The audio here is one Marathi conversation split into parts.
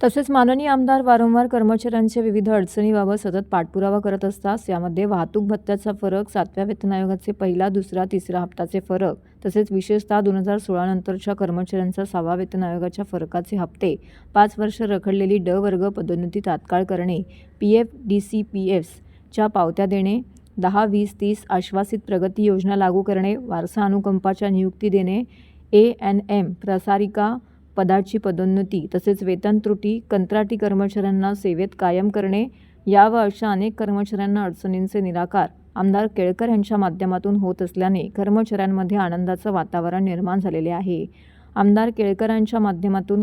तसेच माननीय आमदार वारंवार कर्मचाऱ्यांच्या विविध अडचणीबाबत सतत पाठपुरावा करत असतात। यामध्ये वाहतूक भत्त्याचा फरक, 7व्या वेतन आयोगाचे पहिला, दुसरा, तिसरा हप्त्याचे फरक, तसेच विशेषतः 2016 नंतरच्या कर्मचाऱ्यांचा 6व्या वेतन आयोगाच्या फरकाचे हप्ते, 5 वर्ष रखडलेली ड वर्ग पदोन्नती तात्काळ करणे, PF DCPFच्या पावत्या देणे, 10, 20, 30 आश्वासित प्रगती योजना लागू करणे, वारसा अनुकंपाच्या नियुक्ती देणे, ANM प्रसारिका पदाची पदोन्नती, तसेच वेतन त्रुटी, कंत्राटी कर्मचाऱ्यांना सेवेत कायम करणे या व अशा अनेक कर्मचाऱ्यांना अडचणींचे निराकार आमदार केळकर यांच्या माध्यमातून होत असल्याने कर्मचाऱ्यांमध्ये आनंदाचं वातावरण निर्माण झालेले आहे। आमदार केळकरांच्या माध्यमातून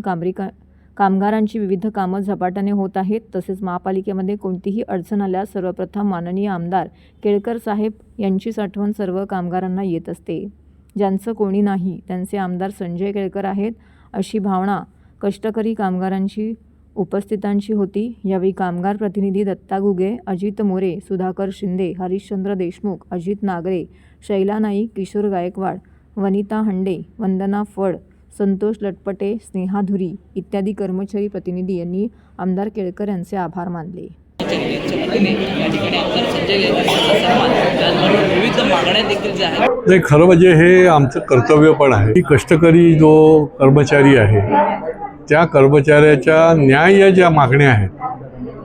कामगारांची विविध कामं झपाट्याने होत आहेत। तसेच महापालिकेमध्ये कोणतीही अडचण आल्यास सर्वप्रथम माननीय आमदार केळकर साहेब यांचीच आठवण सर्व कामगारांना येत असते। ज्यांचं कोणी नाही त्यांचे आमदार संजय केळकर आहेत, अशी भावना कष्टकरी कामगारांची उपस्थितांची होती। यावेळी कामगार प्रतिनिधी दत्ता गुगे, अजित मोरे, सुधाकर शिंदे, हरिश्चंद्र देशमुख, अजित नागरे, शैला नाईक, किशोर गायकवाड, वनिता हंडे, वंदना फड, संतोष लटपटे, स्नेहा धुरी इत्यादी कर्मचारी प्रतिनिधी यांनी आमदार केळकर यांचे आभार मानले। नाही, खरं म्हणजे हे आमचं कर्तव्य पण आहे की कष्टकरी जो कर्मचारी आहे त्या कर्मचाऱ्याच्या न्याय्य ज्या मागण्या आहेत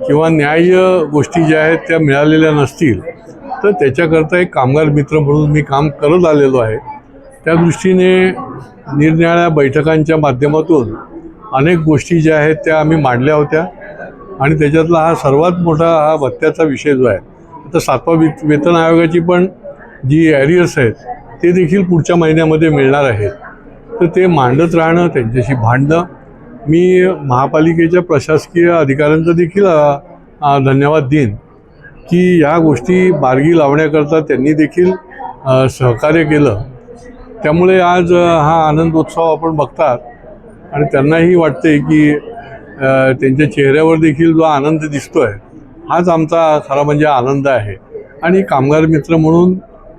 किंवा न्याय्य गोष्टी ज्या आहेत त्या मिळालेल्या नसतील तर त्याच्याकरता एक कामगार मित्र म्हणून मी काम करत आलेलो आहे। त्या दृष्टीने निरनिराळ्या बैठकांच्या माध्यमातून अनेक गोष्टी ज्या आहेत त्या आम्ही मांडल्या होत्या आणि त्याच्यातला हा सर्वात मोठा हा भत्त्याचा विषय जो आहे। आता 7व्या वेतन आयोगाची पण जी ॲरियर्स आहेत ते देखील पुढच्या महिन्यामध्ये मिळणार आहेत, तर ते मांडत राहणं, त्यांच्याशी भांडणं, मी महापालिकेच्या प्रशासकीय अधिकाऱ्यांचा देखील धन्यवाद देईन की ह्या गोष्टी मार्गी लावण्याकरता त्यांनी देखील सहकार्य केलं। त्यामुळे आज हा आनंदोत्सव आपण बघतात आणि त्यांनाही वाटते की त्यांच्या चेहऱ्यावर देखील जो आनंद दिसतो आहे हाच आमचा खरा म्हणजे आनंद आहे आणि कामगार मित्र म्हणून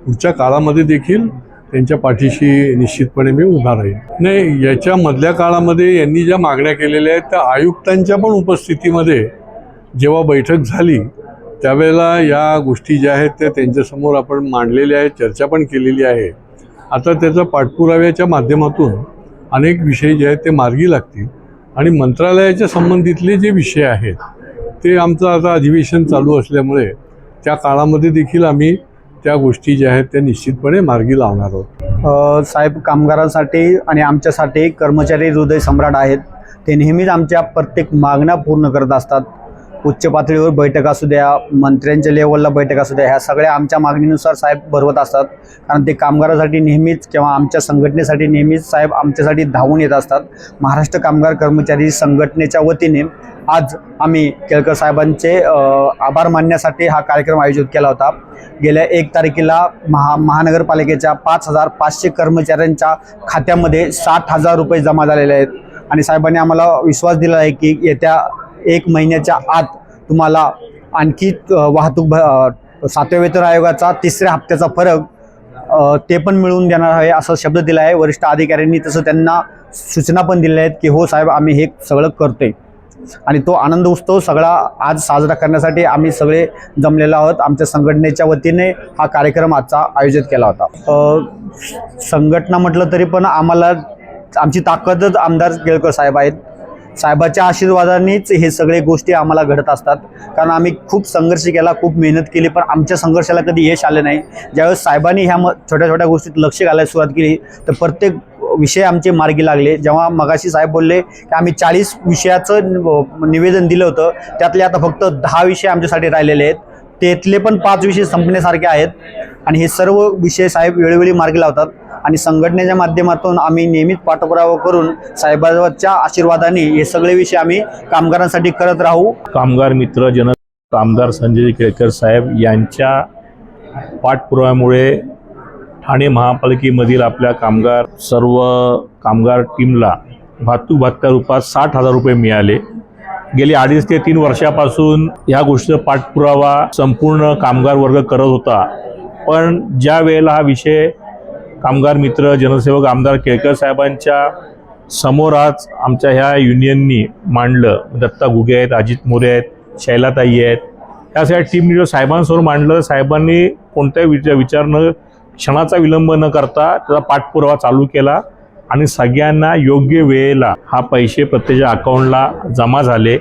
पुढच्या काळामध्ये देखील त्यांच्या पाठीशी निश्चितपणे मी उभा राहील। नाही, याच्या मधल्या काळामध्ये यांनी ज्या मागण्या केलेल्या आहेत त्या आयुक्तांच्या पण उपस्थितीमध्ये जेव्हा बैठक झाली त्यावेळेला या गोष्टी ज्या आहेत त्या त्यांच्यासमोर आपण मांडलेल्या आहेत, चर्चा पण केलेली आहे। आता त्याचा पाठपुराव्याच्या माध्यमातून अनेक विषय जे आहेत ते मार्गी लागतील आणि मंत्रालयाच्या संबंधितले जे विषय आहेत ते आमचं आता अधिवेशन चालू असल्यामुळे त्या काळामध्ये देखील आम्ही त्या गोष्टी ज्या आहेत त्या निश्चितपणे मार्गी लावणार आहोत। साहेब कामगारांसाठी आणि आमच्यासाठी कर्मचारी हृदय सम्राट आहेत। ते नेहमीच आमच्या प्रत्येक मागण्या पूर्ण करत असतात। उच्च पातळीवर बैठक असू द्या, मंत्र्यांच्या लेवलला बैठक असू द्या, ह्या सगळ्या आमच्या मागणीनुसार साहेब भरवत असतात। कारण ते कामगारासाठी नेहमीच किंवा आमच्या संघटनेसाठी नेहमीच साहेब आमच्यासाठी धावून येत असतात। महाराष्ट्र कामगार कर्मचारी संघटनेच्या वतीने आज आम्ही केळकर साहेबांचे आभार मानण्यासाठी हा कार्यक्रम आयोजित केला होता। गेल्या 1 तारखेला महानगरपालिकेच्या 5,500 कर्मचाऱ्यांच्या खात्यामध्ये 60,000 रुपये जमा झालेले आहेत आणि साहेबांनी आम्हाला विश्वास दिला आहे की येत्या 1 महिन्याच्या आत तुम्हाला आणखी वाहतूक 7व्या वेतन आयोगाचा 3ऱ्या हप्त्याचा फरक ते पण मिळवून देणार आहे असं शब्द दिला आहे वरिष्ठ अधिकाऱ्यांनी। तसं त्यांना सूचना पण दिल्या आहेत की हो साहेब आम्ही हे सगळं करतोय आणि तो आनंद उत्सव सगळा आज साजरा करण्यासाठी आम्ही सगळे जमलेलो आहोत। आमच्या संघटनेच्या वतीने हा कार्यक्रम आजचा आयोजित केला होता। संघटना म्हटलं तरी पण आम्हाला आमची ताकदच आमदार केळकर साहेब आहेत। साहेबाच्या आशीर्वादानेच हे सगळे गोष्टी आम्हाला घडत असतात। कारण आम्ही खूप संघर्ष केला, खूप मेहनत केली, पण आमच्या संघर्षाला कधी यश आले नाही। ज्यावेळेस साहेबांनी ह्या छोट्या छोट्या गोष्टीत लक्ष घालायला सुरुवात केली तर प्रत्येक विषय आमचे मार्गी लागले। जेव्हा मगाशी साहेब बोलले की आम्ही 40 विषयाचं निवेदन दिलं होतं, त्यातले आता फक्त 10 विषय आमच्यासाठी राहिलेले आहेत। त्यातले पण 5 विषय संपण्यासारखे आहेत आणि हे सर्व विषय साहेब वेळोवेळी मार्गी लावतात आणि संघटनेच्या माध्यमातून आम्ही नेहमीच पाठपुरावा करून साहेबांच्या आशीर्वादाने हे सगळे विषय आम्ही कामगारांसाठी करत राहू। कामगार मित्र आमदार संजय केळकर साहेब यांच्या पाठपुराव्यामुळे ठाणे महापालिकेमधील आपल्या सर्व कामगार टीमला वाहतूक भत्त्या रूपात 60,000 रुपये मिळाले। गेली 2.5 ते 3 वर्षापासून ह्या गोष्टीचा पाठपुरावा संपूर्ण कामगार वर्ग करत होता, पण ज्या वेळेला हा विषय कामगार मित्र जनसेवक आमदार केळकर साहेबांच्या समोर आज आमच्या ह्या युनियननी मांडलं. दत्ता घुगे आहेत, अजित मोरे आहेत, शैलाताई आहेत, या सगळ्या टीमनी साहेबांसमोर मांडलं. साहेबांनी कोणत्याही विचार न क्षणाचा विलंब न करता त्याचा पाठपुरावा चालू केला आणि सगळ्यांना योग्य वेळेला हा पैसे प्रत्येकाच्या अकाउंटला जमा झाले.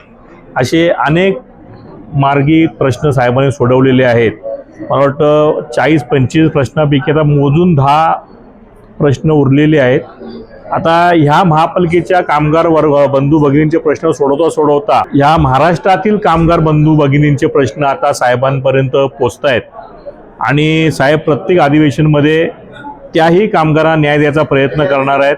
असे अनेक मार्गी प्रश्न साहेबांनी सोडवलेले आहेत. मला वाटतं 40-25 प्रश्नापैकी आता मोजून 10 प्रश्न उरलेले आहेत. आता ह्या महापालिकेच्या कामगार वर्ग बंधू भगिनींचे प्रश्न सोडवता ह्या महाराष्ट्रातील कामगार बंधू भगिनींचे प्रश्न आता साहेबांपर्यंत पोचत आहेत आणि साहेब प्रत्येक अधिवेशनमध्ये त्याही कामगारांना न्याय द्यायचा प्रयत्न करणार आहेत.